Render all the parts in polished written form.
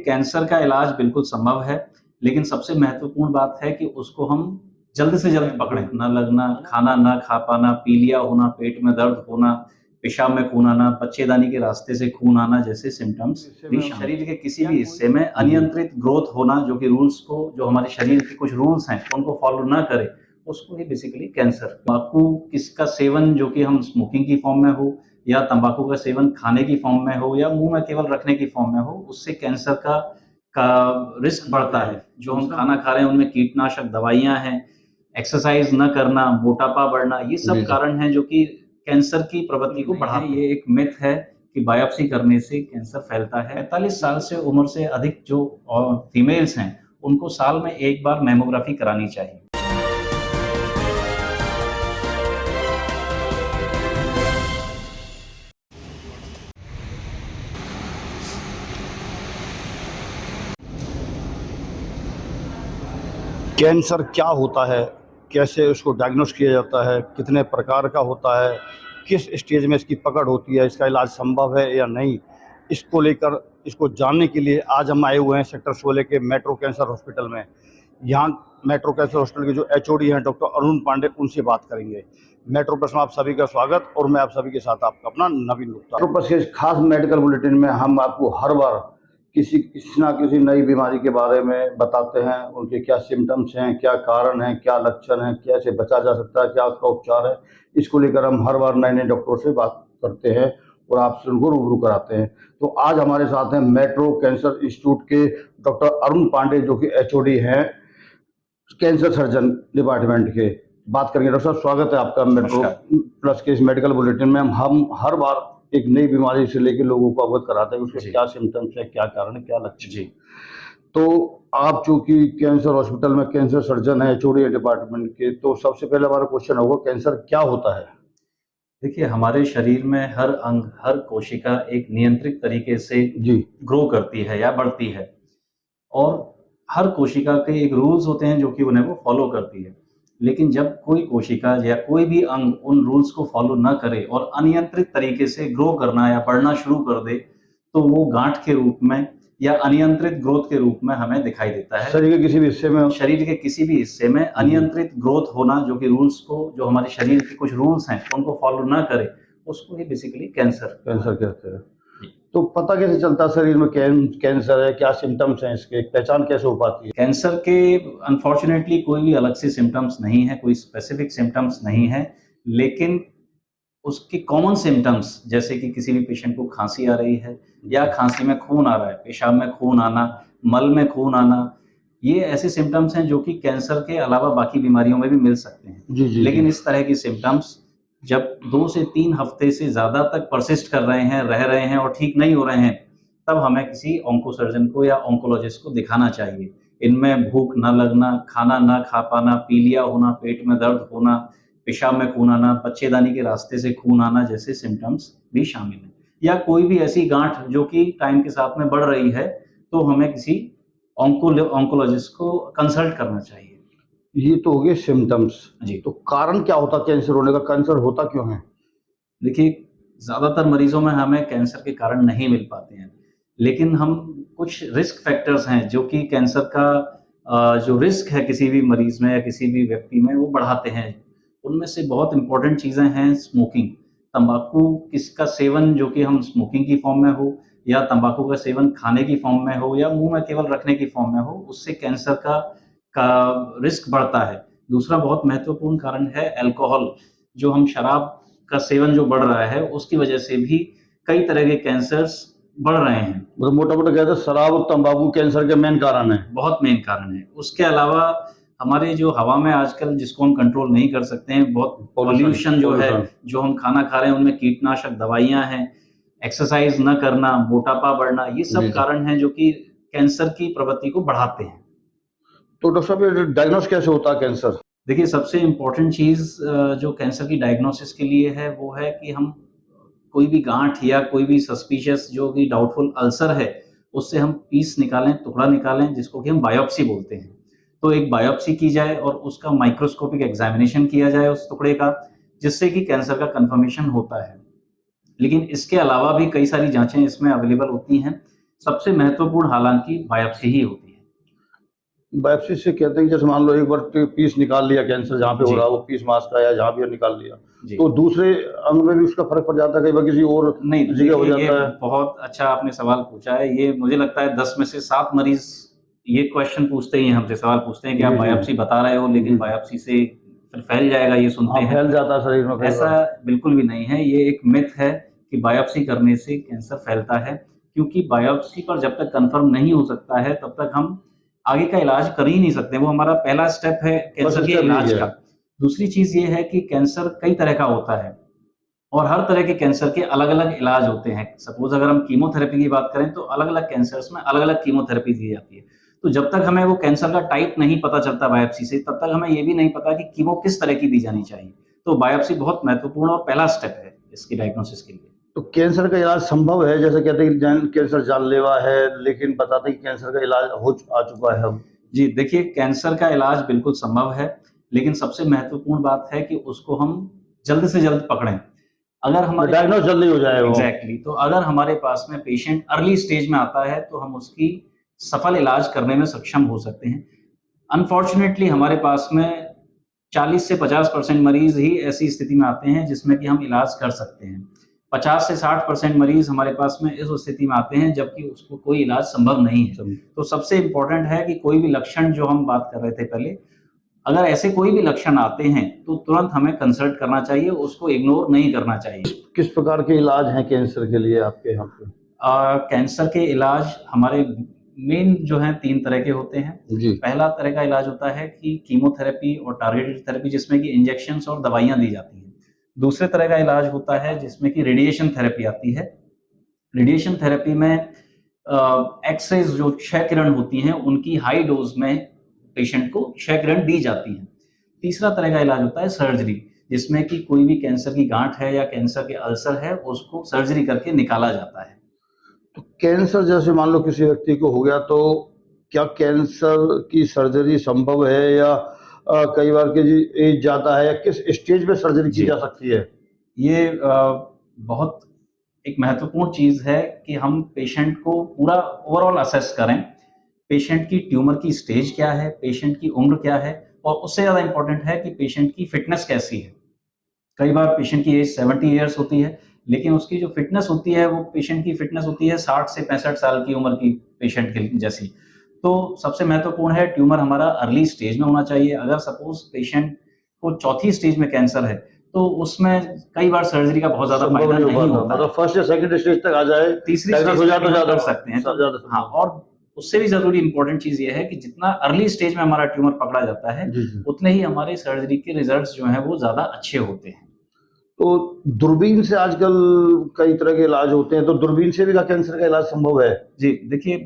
Cancer का इलाज बिल्कुल संभव है, लेकिन सबसे महत्वपूर्ण बात है कि उसको हम जल्द से जल्द पकड़ें। न लगना, खाना ना खा पाना, पीलिया होना, पेट में दर्द होना, पेशाब में खून आना, बच्चेदानी के रास्ते से खून आना जैसे सिम्पटम्स भी शरीर के किसी भी हिस्से में अनियंत्रित ग्रोथ होना, जो कि रूल्स को, जो हमारे शरीर के कुछ रूल्स हैं, उनको फॉलो ना करे, उसको ही बेसिकली कैंसर। तंबाकू किसका सेवन जो कि हम स्मोकिंग की फॉर्म में हो, या तंबाकू का सेवन खाने की फॉर्म में हो, या मुंह में केवल रखने की फॉर्म में हो, उससे कैंसर का रिस्क बढ़ता है। जो हम खाना खा रहे हैं उनमें कीटनाशक दवाइयां हैं, एक्सरसाइज न करना, मोटापा बढ़ना, ये सब कारण हैं जो कि कैंसर की प्रवृत्ति को बढ़ाते हैं। ये एक मिथ है कि बायोप्सी करने से कैंसर फैलता है। 45 साल से उम्र से अधिक जो फीमेल्स हैं, उनको साल में एक बार मैमोग्राफी करानी चाहिए। कैंसर क्या होता है, कैसे उसको डायग्नोस किया जाता है, कितने प्रकार का होता है, किस स्टेज में इसकी पकड़ होती है, इसका इलाज संभव है या नहीं, इसको लेकर इसको जानने के लिए आज हम आए हुए हैं सेक्टर 16 के मेट्रो कैंसर हॉस्पिटल में। यहाँ मेट्रो कैंसर हॉस्पिटल के जो एचओडी हैं डॉक्टर अरुण पांडे, उनसे बात करेंगे। मेट्रो प्लस में आप सभी का स्वागत, और मैं आप सभी के साथ आपका अपना नवीन गुप्ता। मेट्रो प्लस के खास मेडिकल बुलेटिन में हम आपको हर बार किसी ना किसी नई बीमारी के बारे में बताते हैं, उनके क्या सिम्टम्स हैं, क्या कारण हैं, क्या लक्षण हैं, कैसे बचा जा सकता है, क्या उसका उपचार है। इसको लेकर हम हर बार नए नए डॉक्टरों से बात करते हैं और आपसे उनको रूबरू कराते हैं। तो आज हमारे साथ हैं मेट्रो कैंसर इंस्टीट्यूट के डॉक्टर अरुण पांडे, जो कि एचओडी हैं कैंसर सर्जन डिपार्टमेंट के। बात करेंगे। डॉक्टर साहब, स्वागत है आपका मेट्रो प्लस के इस मेडिकल बुलेटिन में। हम हर बार एक नई बीमारी से लेकर लोगों को अवगत कराते हैं, उसके क्या सिम्टम्स है, क्या कारण है, क्या लक्षण है। तो आप चूंकि कैंसर हॉस्पिटल में कैंसर सर्जन है, एचओडी डिपार्टमेंट के, तो सबसे पहले हमारा क्वेश्चन होगा, कैंसर क्या होता है? देखिए, हमारे शरीर में हर अंग, हर कोशिका एक नियंत्रित तरीके से ग्रो करती है या बढ़ती है, और हर कोशिका के एक रूल्स होते हैं जो कि उन्हें वो फॉलो करती है। लेकिन जब कोई कोशिका या कोई भी अंग उन रूल्स को फॉलो ना करे और अनियंत्रित तरीके से ग्रो करना या बढ़ना शुरू कर दे, तो वो गांठ के रूप में या अनियंत्रित ग्रोथ के रूप में हमें दिखाई देता है। शरीर के किसी भी हिस्से में, शरीर के किसी भी हिस्से में अनियंत्रित ग्रोथ होना, जो कि रूल्स को, जो हमारे शरीर के कुछ रूल्स हैं, उनको फॉलो ना करे, उसको ही बेसिकली कैंसर कहते हैं। तो पता कैसे चलता है शरीर में कैंसर है, क्या सिम्टम्स हैं इसके, पहचान कैसे हो पाती है? कैंसर के अनफॉर्चुनेटली कोई भी अलग से सिम्टम्स नहीं है, कोई स्पेसिफिक सिम्टम्स नहीं है, लेकिन उसके कॉमन सिम्टम्स, जैसे कि किसी भी पेशेंट को खांसी आ रही है, या खांसी में खून आ रहा है, पेशाब में खून आना, मल में खून आना, ये ऐसे सिम्टम्स हैं जो कि कैंसर के अलावा बाकी बीमारियों में भी मिल सकते हैं। लेकिन इस तरह की सिम्टम्स जब 2 से 3 हफ्ते से ज़्यादा तक परसिस्ट कर रहे हैं, रह रहे हैं और ठीक नहीं हो रहे हैं, तब हमें किसी ऑन्कोसर्जन को या ऑन्कोलॉजिस्ट को दिखाना चाहिए। इनमें भूख न लगना, खाना ना खा पाना, पीलिया होना, पेट में दर्द होना, पेशाब में खून आना, बच्चेदानी के रास्ते से खून आना जैसे सिम्टम्स भी शामिल हैं। या कोई भी ऐसी गांठ जो कि टाइम के साथ में बढ़ रही है, तो हमें किसी ऑन्कोलॉजिस्ट को कंसल्ट करना चाहिए। ये तो हो गए सिम्टम्स जी। तो कारण क्या होता कैंसर होने का? कैंसर होता क्यों है? देखिए, ज़्यादातर मरीजों में हमें कैंसर के कारण नहीं मिल पाते हैं, लेकिन हम कुछ रिस्क फैक्टर्स हैं जो कि कैंसर का जो रिस्क है किसी भी मरीज में या किसी भी व्यक्ति में, वो बढ़ाते हैं। उनमें से बहुत इंपॉर्टेंट चीज़ें हैं स्मोकिंग, तंबाकू किसका सेवन जो कि हम स्मोकिंग की फॉर्म में हो, या तंबाकू का सेवन खाने की फॉर्म में हो, या मुंह में केवल रखने की फॉर्म में हो, उससे कैंसर का रिस्क बढ़ता है। दूसरा बहुत महत्वपूर्ण कारण है अल्कोहल, जो हम शराब का सेवन जो बढ़ रहा है, उसकी वजह से भी कई तरह के कैंसर्स बढ़ रहे हैं। मतलब मोटा-मोटा कहते हैं शराब और तंबाकू कैंसर के मेन कारण है। बहुत मेन कारण है। उसके अलावा हमारे जो हवा में आजकल, जिसको हम कंट्रोल नहीं कर सकते हैं, बहुत पॉल्यूशन जो है, जो हम खाना खा रहे हैं उनमें कीटनाशक दवाइयां हैं, एक्सरसाइज न करना, मोटापा बढ़ना, ये सब कारण हैं जो कि कैंसर की प्रवृत्ति को बढ़ाते हैं। तो डॉक्टर साहब, डायग्नोस कैसे होता है कैंसर? देखिए, सबसे इम्पोर्टेंट चीज़ जो कैंसर की डायग्नोसिस के लिए है, वो है कि हम कोई भी गांठ या कोई भी सस्पिशियस जो कि डाउटफुल अल्सर है, उससे हम पीस निकालें, टुकड़ा निकालें, जिसको कि हम बायोप्सी बोलते हैं। तो एक बायोप्सी की जाए और उसका माइक्रोस्कोपिक एग्जामिनेशन किया जाए उस टुकड़े का, जिससे कि कैंसर का कन्फर्मेशन होता है। लेकिन इसके अलावा भी कई सारी जांचें इसमें अवेलेबल होती हैं, सबसे महत्वपूर्ण हालांकि बायोप्सी ही होती है। बायोप्सी से कहते हैं कि जैसे मान लो एक बार पीस निकाल लिया, कैंसर जहाँ पे हो जी रहा है वो पीस मांस का या जहाँ भी निकाल लिया, जी तो दूसरे अंग में भी उसका फर्क पड़ जाता है, कई बार किसी और नहीं, जगह हो देखिए ये जाता है। बहुत अच्छा आपने सवाल पूछा है। ये मुझे लगता है 10 में से 7 मरीज़ ये क्वेश्चन पूछते ही हैं हमसे, सवाल पूछते हैं कि आप जी जी बायोप्सी बता रहे हो लेकिन जी। बायोप्सी से फिर फैल जाएगा, ये सुनते हाँ, हैं। फैल जाता है शरीर में कई ऐसा बार। बिल्कुल भी नहीं है, ये एक मिथ है कि बायोप्सी करने से कैंसर फैलता है, क्योंकि बायोप्सी पर जब तक कन्फर्म नहीं हो सकता है, तब तक हम आगे का इलाज कर ही नहीं सकते। वो हमारा पहला स्टेप है फर्स्ट कैंसर के स्टेप यही इलाज है। का। दूसरी चीज़ ये है कि कैंसर कई तरह का होता है और हर तरह के कैंसर के अलग-अलग इलाज होते हैं। सपोज़ अगर हम कीमोथेरेपी की बात करें, तो अलग-अलग कैंसर्स में अलग-अलग कीमोथेरेपी दी जाती है। तो जब तक हमें वो कैंसर का टाइप नहीं पता चलता बायोप्सी से, तब तक हमें ये भी नहीं पता कि कीमो किस तरह की दी जानी चाहिए। तो बायोप्सी बहुत महत्वपूर्ण और पहला स्टेप है इसकी डायग्नोसिस के लिए। तो कैंसर का इलाज संभव है? जैसे कहते हैं कि कैंसर जानलेवा है, लेकिन बताते हैं कि कैंसर का इलाज आ चुका है अब। जी, देखिए कैंसर का इलाज बिल्कुल संभव है, लेकिन सबसे महत्वपूर्ण बात है कि उसको हम जल्द से जल्द पकड़ें। अगर हमारे डायग्नोज जल्दी हो जाए वो। एग्ज़ैक्टली, तो अगर हमारे पास में पेशेंट अर्ली स्टेज में आता है, तो हम उसकी सफल इलाज करने में सक्षम हो सकते हैं। अनफॉर्च्युनेटली हमारे पास में 40 से 50% मरीज़ ही ऐसी स्थिति में आते हैं जिसमें कि हम इलाज कर सकते हैं। 50 से 60% मरीज़ हमारे पास में इस स्थिति में आते हैं जबकि उसको कोई इलाज संभव नहीं है। तो सबसे इम्पोर्टेंट है कि कोई भी लक्षण जो हम बात कर रहे थे पहले, अगर ऐसे कोई भी लक्षण आते हैं तो तुरंत हमें कंसल्ट करना चाहिए, उसको इग्नोर नहीं करना चाहिए। किस प्रकार के इलाज हैं कैंसर के लिए आपके यहाँ पे? कैंसर के इलाज हमारे मेन जो हैं 3 तरह के होते हैं। जी। पहला तरह का इलाज होता है कि कीमोथेरेपी और टारगेटेड थेरेपी, जिसमें कि इंजेक्शंस और दवाइयाँ दी जाती हैं। दूसरे तरह का इलाज होता है जिसमें कि रेडिएशन थेरेपी आती है। रेडिएशन थेरेपी में एक्स-रेज़ जो क्षय किरण होती हैं, उनकी हाई डोज़ में पेशेंट को क्षय किरण दी जाती हैं। तीसरा तरह का इलाज होता है सर्जरी, जिसमें कि कोई भी कैंसर की गाँठ है या कैंसर के अल्सर है, उसको सर्जरी करके निकाला जाता है। तो कैंसर जैसे मान लो किसी व्यक्ति को हो गया, तो क्या कैंसर की सर्जरी संभव है, या कई बार की एज ज़्यादा है, या किस स्टेज में सर्जरी की जी। जा सकती है? ये बहुत एक महत्वपूर्ण चीज़ है कि हम पेशेंट को पूरा ओवरऑल असेस करें। पेशेंट की ट्यूमर की स्टेज क्या है, पेशेंट की उम्र क्या है और उससे ज़्यादा इम्पोर्टेंट है कि पेशेंट की फिटनेस कैसी है। कई बार पेशेंट की एज 70 इयर्स होती है, लेकिन उसकी जो फिटनेस होती है, वो पेशेंट की फिटनेस होती है 60 से 65 साल की उम्र की पेशेंट के जैसी। तो सबसे महत्वपूर्ण है ट्यूमर हमारा अर्ली स्टेज में होना चाहिए। अगर सपोज़ पेशेंट को चौथी स्टेज में कैंसर है, तो उसमें कई बार सर्जरी का बहुत ज़्यादा संभव फ़ायदा नहीं हो नहीं पाता, होता है। मतलब फर्स्ट या सेकंड स्टेज तक आ जाए, तीसरी डायग्नोस स्टेज हो तक जाए भी तो हम ज़्यादा कर सकते हैं। तो ज़्यादा हाँ, संभव। और उससे भी ज़रूरी इम्पोर्टेंट चीज़ ये है कि जितना अर्ली स्टेज में हमारा ट्यूमर पकड़ा जाता है, जी, जी। उतने ही हमारे सर्जरी के रिज़ल्ट्स जो हैं, वो ज़्यादा अच्छे होते हैं। तो दूरबीन से आजकल कई तरह के इलाज होते हैं, तो दूरबीन से भी क्या कैंसर का इलाज संभव है? जी, देखिए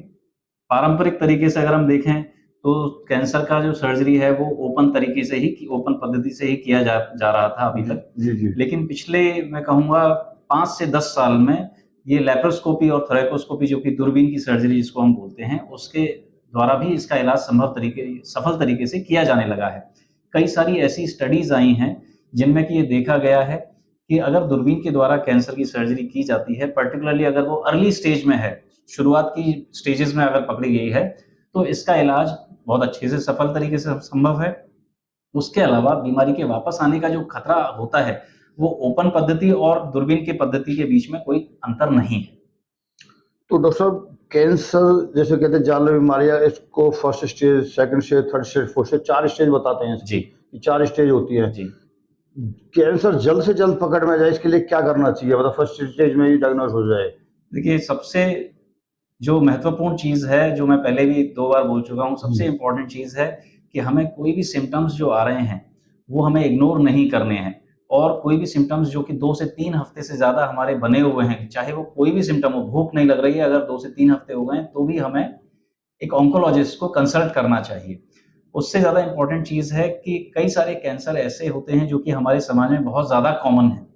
पारंपरिक तरीके से अगर हम देखें, तो कैंसर का जो सर्जरी है वो ओपन तरीके से ही ओपन पद्धति से ही किया जा जा रहा था अभी जी, तक। जी, जी। लेकिन पिछले मैं कहूँगा 5 से 10 साल में ये लैप्रोस्कोपी और थोरैकोस्कोपी, जो कि दूरबीन की सर्जरी जिसको हम बोलते हैं, उसके द्वारा भी इसका इलाज सफल तरीके से किया जाने लगा है। कई सारी ऐसी स्टडीज़ आई हैं, जिनमें कि ये देखा गया है कि अगर दूरबीन के द्वारा कैंसर की सर्जरी की जाती है, पर्टिकुलरली अगर वो अर्ली स्टेज में है, शुरुआत की स्टेजेज़ में अगर पकड़ी गई है, तो इसका इलाज बहुत अच्छे से सफल तरीके से संभव है। उसके अलावा बीमारी के वापस आने का जो खतरा होता है, वो ओपन पद्धति और दूरबीन के पद्धति के बीच में कोई अंतर नहीं है। तो डॉक्टर साहब, कैंसर जैसे कहते हैं जानलेवा बीमारियां, इसको first stage, second stage, third stage, fourth stage, 4 stage बताते हैं इसकी, जी, कि 4 स्टेज होती है। जी। कैंसर जल्द से जल्द पकड़ में जाए, इसके लिए क्या करना चाहिए, मतलब फर्स्ट स्टेज में ही डायग्नोज हो जाए? देखिए, सबसे जो महत्वपूर्ण चीज़ है, जो मैं पहले भी 2 बार बोल चुका हूँ, सबसे इम्पोर्टेंट चीज़ है कि हमें कोई भी सिम्पटम्स जो आ रहे हैं, वो हमें इग्नोर नहीं करने हैं। और कोई भी सिम्पटम्स जो कि 2 से 3 हफ्ते से ज़्यादा हमारे बने हुए हैं, चाहे वो कोई भी सिम्पटम हो, भूख नहीं लग रही है, अगर 2 से 3 हफ्ते हो गए हैं, तो भी हमें एक ऑन्कोलॉजिस्ट को कंसल्ट करना चाहिए। उससे ज़्यादा इम्पोर्टेंट चीज़ है कि कई सारे कैंसर ऐसे होते हैं, जो कि हमारे समाज में बहुत ज़्यादा कॉमन हैं।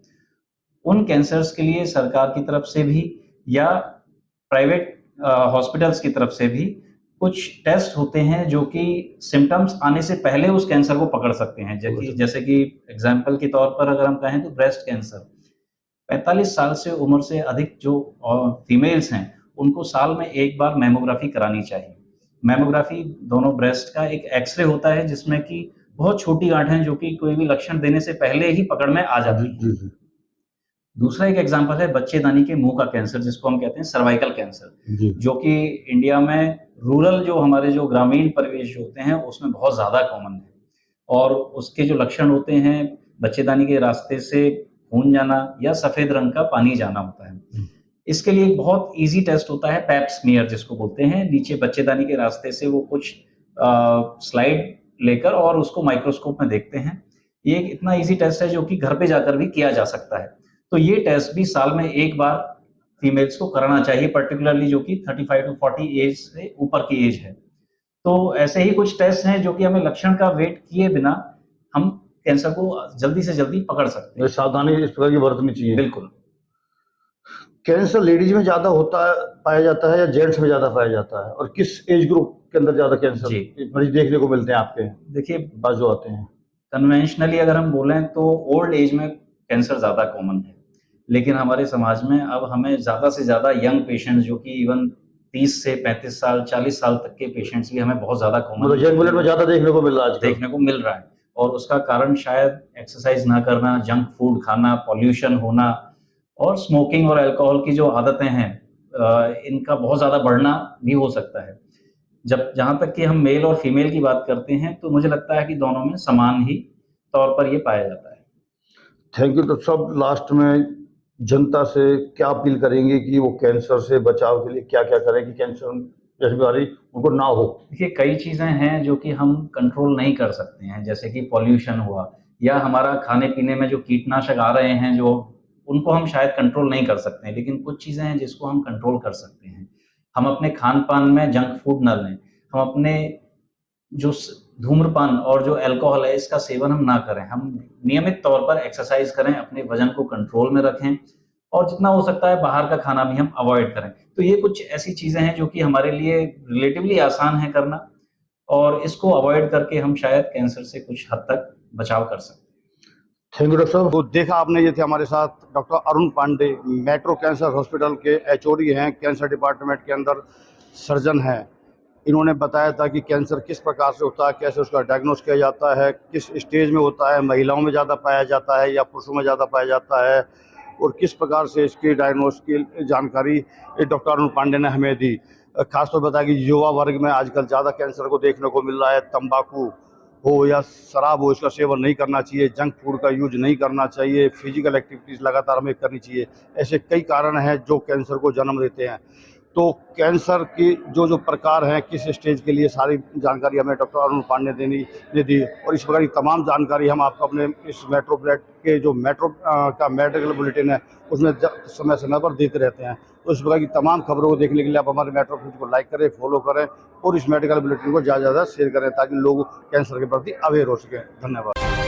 उन कैंसर्स के लिए सरकार की तरफ से भी या प्राइवेट हॉस्पिटल्स की तरफ से भी कुछ टेस्ट होते हैं, जो कि सिम्पटम्स आने से पहले उस कैंसर को पकड़ सकते हैं। जैसे कि एग्ज़ाम्पल के तौर पर अगर हम कहें, तो ब्रेस्ट कैंसर। 45 साल से उम्र से अधिक जो फीमेल्स हैं, उनको साल में एक बार मैमोग्राफी करानी चाहिए। मैमोग्राफी दोनों ब्रेस्ट का एक एक्सरे होता है जिसमें कि बहुत छोटी गांठें जो कि कोई भी लक्षण देने से पहले ही पकड़ में आ जाती हैं। जी। दूसरा एक एग्जाम्पल है बच्चेदानी के मुंह का कैंसर, जिसको हम कहते हैं सर्वाइकल कैंसर, जी। जो कि इंडिया में रूरल जो हमारे जो ग्रामीण परिवेश जो होते हैं उसमें बहुत ज़्यादा कॉमन है। और उसके जो लक्षण होते हैं, बच्चेदानी के रास्ते से खून जाना या सफ़ेद रंग का पानी जाना होता है। इसके लिए एक बहुत ईज़ी टेस्ट होता है पैप स्मीयर जिसको बोलते हैं। नीचे बच्चेदानी के रास्ते से वो कुछ स्लाइड लेकर और उसको माइक्रोस्कोप में देखते हैं। ये एक इतना ईज़ी टेस्ट है जो कि घर पे जाकर भी किया जा सकता है। तो ये टेस्ट भी साल में एक बार फीमेल्स को कराना चाहिए, पर्टिकुलरली जो कि 35 टू 40 एज से ऊपर की एज है। तो ऐसे ही कुछ टेस्ट हैं जो कि हमें लक्षण का वेट किए बिना हम कैंसर को जल्दी से जल्दी पकड़ सकते हैं। सावधानी इस प्रकार की बरतनी चाहिए। बिल्कुल। कैंसर लेडीज में ज्यादा होता है, पाया जाता है, या जेंट्स में ज्यादा पाया जाता है, और किस एज ग्रुप के अंदर ज्यादा कैंसर जी। मरीज देखने को मिलते हैं आपके देखिए, पास जो आते हैं? कन्वेंशनली अगर हम बोलें तो ओल्ड एज में कैंसर ज़्यादा कॉमन है। लेकिन हमारे समाज में अब हमें ज़्यादा से ज़्यादा यंग पेशेंट्स जो कि इवन 30 से 35 साल, 40 साल तक के पेशेंट्स भी हमें बहुत ज़्यादा कॉमन मतलब यंग में ज्यादा देखने को मिल रहा है आजकल। देखने को मिल रहा है। और उसका कारण शायद एक्सरसाइज ना करना, जंक फूड खाना, पॉल्यूशन होना और स्मोकिंग और अल्कोहल की जो आदतें हैं इनका बहुत ज़्यादा बढ़ना भी हो सकता है। जब जहाँ तक कि हम मेल और फीमेल की बात करते हैं तो मुझे लगता है कि दोनों में समान ही तौर पर ये पाया जाता है। Thank you. तो सब लास्ट में जनता से क्या अपील करेंगे कि वो कैंसर से बचाव के लिए क्या क्या करें कि कैंसर जैसी बीमारी उनको ना हो? देखिए, कई चीज़ें हैं जो कि हम कंट्रोल नहीं कर सकते हैं, जैसे कि पॉल्यूशन हुआ या हमारा खाने-पीने में जो कीटनाशक आ रहे हैं जो उनको हम शायद कंट्रोल नहीं कर सकते हैं, लेकिन कुछ चीज़ें हैं जिसको हम कंट्रोल कर सकते हैं। हम अपने खान-पान में जंक फूड ना लें, हम अपने जो धूम्रपान और जो अल्कोहल है इसका सेवन हम ना करें, हम नियमित तौर पर एक्सरसाइज करें, अपने वजन को कंट्रोल में रखें और जितना हो सकता है बाहर का खाना भी हम अवॉइड करें। तो ये कुछ ऐसी चीज़ें हैं जो कि हमारे लिए रिलेटिवली आसान है करना और इसको अवॉइड करके हम शायद कैंसर से कुछ हद तक बचाव कर सकते हैं। थैंक यू डॉक्टर साहब। तो देखा आपने, ये थे हमारे साथ doctor Arun Pandey, metro cancer hospital के एचओडी हैं, कैंसर डिपार्टमेंट के अंदर सर्जन हैं। इन्होंने बताया था कि कैंसर किस प्रकार से होता है, कैसे उसका डायग्नोस किया जाता है, किस स्टेज में होता है, महिलाओं में ज़्यादा पाया जाता है या पुरुषों में ज़्यादा पाया जाता है, और किस प्रकार से इसकी डायग्नोस की जानकारी डॉक्टर अरुण पांडे ने हमें दी। खासतौर पर बताया कि युवा वर्ग में आजकल ज़्यादा कैंसर को देखने को मिल रहा है। तंबाकू हो या शराब हो, इसका सेवन नहीं करना चाहिए, जंक फूड का यूज नहीं करना चाहिए, फिजिकल एक्टिविटीज़ लगातार हमें करनी चाहिए। ऐसे कई कारण हैं जो कैंसर को जन्म देते हैं। तो कैंसर की जो प्रकार हैं, किस स्टेज के लिए, सारी जानकारी हमें डॉक्टर अरुण पांडे ने दी, और इस प्रकार की तमाम जानकारी हम आपको अपने इस मेट्रो प्लेट के जो मेट्रो का मेडिकल बुलेटिन है उसमें समय समय पर देते रहते हैं। तो इस प्रकार की तमाम खबरों को देखने के लिए आप हमारे मेट्रो फीड को लाइक करें, फॉलो करें और इस मेडिकल बुलेटिन को ज़्यादा से ज़्यादा शेयर करें ताकि लोग कैंसर के प्रति अवेयर हो सकें। धन्यवाद।